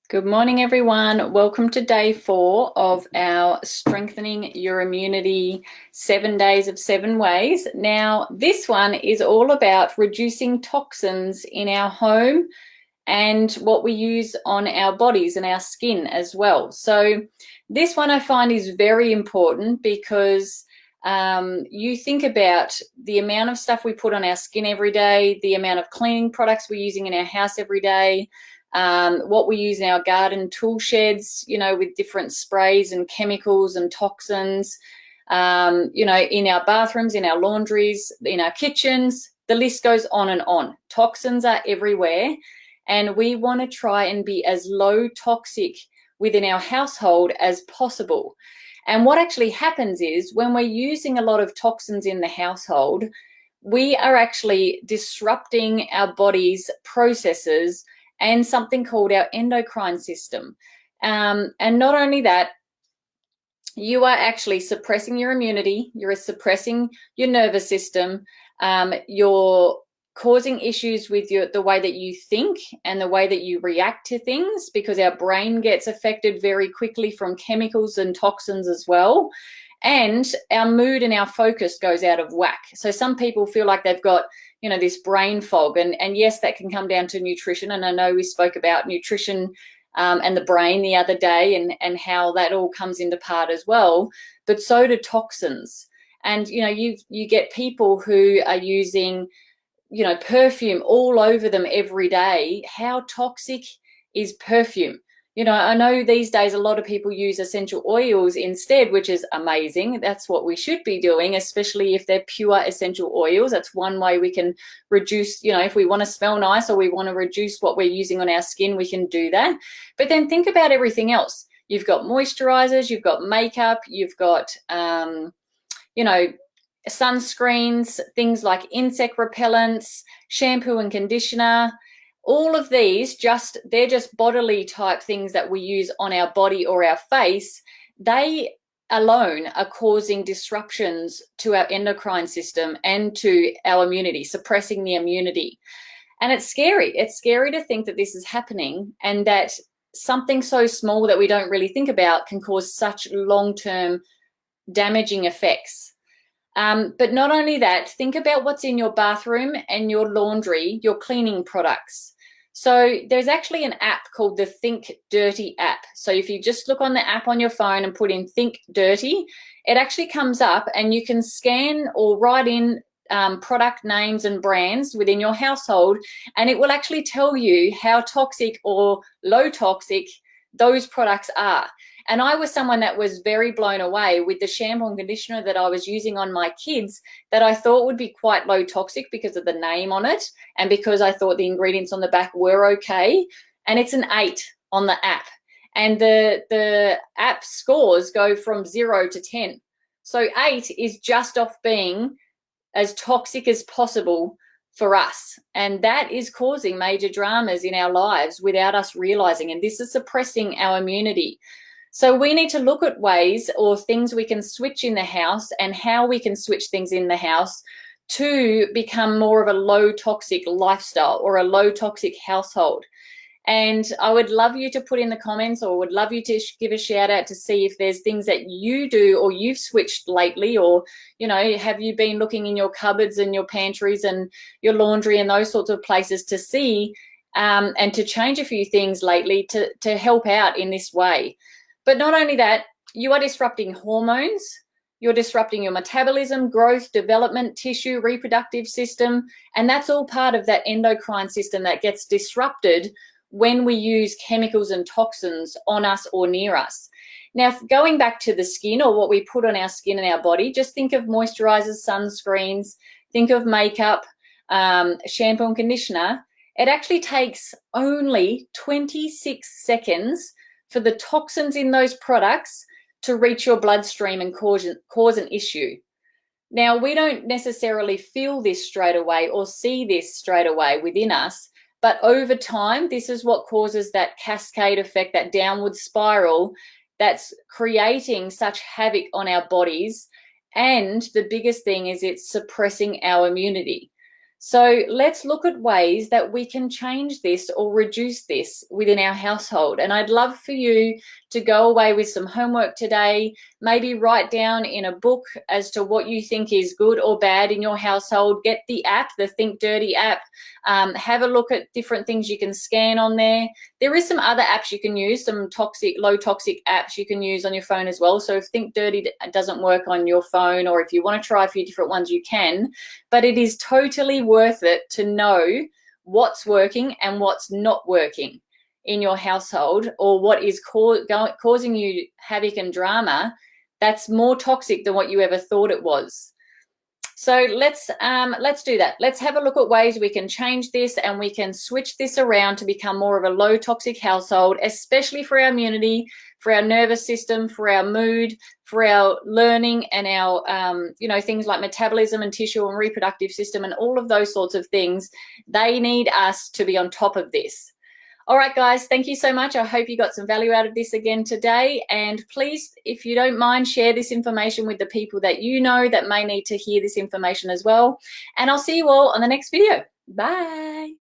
Good morning, everyone. Welcome to day 4 of our Strengthening Your Immunity 7 Days of 7 Ways. Now, this one is all about reducing toxins in our home and what we use on our bodies and our skin as well. So this one I find is very important because you think about the amount of stuff we put on our skin every day, the amount of cleaning products we're using in our house every day, what we use in our garden tool sheds, with different sprays and chemicals and toxins, in our bathrooms, in our laundries, in our kitchens, the list goes on and on. Toxins are everywhere, and we want to try and be as low toxic within our household as possible. And what actually happens is when we're using a lot of toxins in the household, we are actually disrupting our body's processes and something called our endocrine system. And not only that, you are actually suppressing your immunity, you're suppressing your nervous system, you're causing issues with the way that you think and the way that you react to things, because our brain gets affected very quickly from chemicals and toxins as well. And our mood and our focus goes out of whack. So some people feel like they've got, this brain fog. And yes, that can come down to nutrition. And I know we spoke about nutrition and the brain the other day and how that all comes into part as well. But so do toxins. And, you get people who are using, perfume all over them every day. How toxic is perfume? I know these days a lot of people use essential oils instead, which is amazing. That's what we should be doing, especially if they're pure essential oils. That's one way we can reduce, if we want to smell nice or we want to reduce what we're using on our skin, we can do that. But then think about everything else. You've got moisturisers, you've got makeup, you've got, sunscreens, things like insect repellents, shampoo and conditioner. All of these, they're just bodily type things that we use on our body or our face. They alone are causing disruptions to our endocrine system and to our immunity, suppressing the immunity. And it's scary. It's scary to think that this is happening and that something so small that we don't really think about can cause such long-term damaging effects. But not only that, think about what's in your bathroom and your laundry, your cleaning products. So there's actually an app called the Think Dirty app. So if you just look on the app on your phone and put in Think Dirty, it actually comes up and you can scan or write in product names and brands within your household, and it will actually tell you how toxic or low toxic those products are. And I was someone that was very blown away with the shampoo and conditioner that I was using on my kids that I thought would be quite low toxic because of the name on it and because I thought the ingredients on the back were okay. And it's an 8 on the app. And the app scores go from 0 to 10. So 8 is just off being as toxic as possible for us. And that is causing major dramas in our lives without us realizing. And this is suppressing our immunity. So we need to look at ways or things we can switch in the house and how we can switch things in the house to become more of a low toxic lifestyle or a low toxic household. And I would love you to put in the comments, or would love you to give a shout out to see if there's things that you do or you've switched lately, or, have you been looking in your cupboards and your pantries and your laundry and those sorts of places to see and to change a few things lately to help out in this way. But not only that, you are disrupting hormones, you're disrupting your metabolism, growth, development, tissue, reproductive system, and that's all part of that endocrine system that gets disrupted when we use chemicals and toxins on us or near us. Now, going back to the skin or what we put on our skin and our body, just think of moisturisers, sunscreens, think of makeup, shampoo and conditioner. It actually takes only 26 seconds for the toxins in those products to reach your bloodstream and cause an issue. Now, we don't necessarily feel this straight away or see this straight away within us, but over time, this is what causes that cascade effect, that downward spiral that's creating such havoc on our bodies. And the biggest thing is it's suppressing our immunity. So let's look at ways that we can change this or reduce this within our household. And I'd love for you to go away with some homework today, maybe write down in a book as to what you think is good or bad in your household. Get the app, the Think Dirty app. Have a look at different things you can scan on there. There is some other apps you can use, some low toxic apps you can use on your phone as well. So if Think Dirty doesn't work on your phone, or if you want to try a few different ones, you can. But it is totally worth it to know what's working and what's not working in your household, or what is causing you havoc and drama that's more toxic than what you ever thought it was. So let's do that. Let's have a look at ways we can change this, and we can switch this around to become more of a low toxic household, especially for our immunity, for our nervous system, for our mood, for our learning, and our things like metabolism and tissue and reproductive system and all of those sorts of things. They need us to be on top of this. All right, guys, thank you so much. I hope you got some value out of this again today. And please, if you don't mind, share this information with the people that you know that may need to hear this information as well. And I'll see you all on the next video. Bye.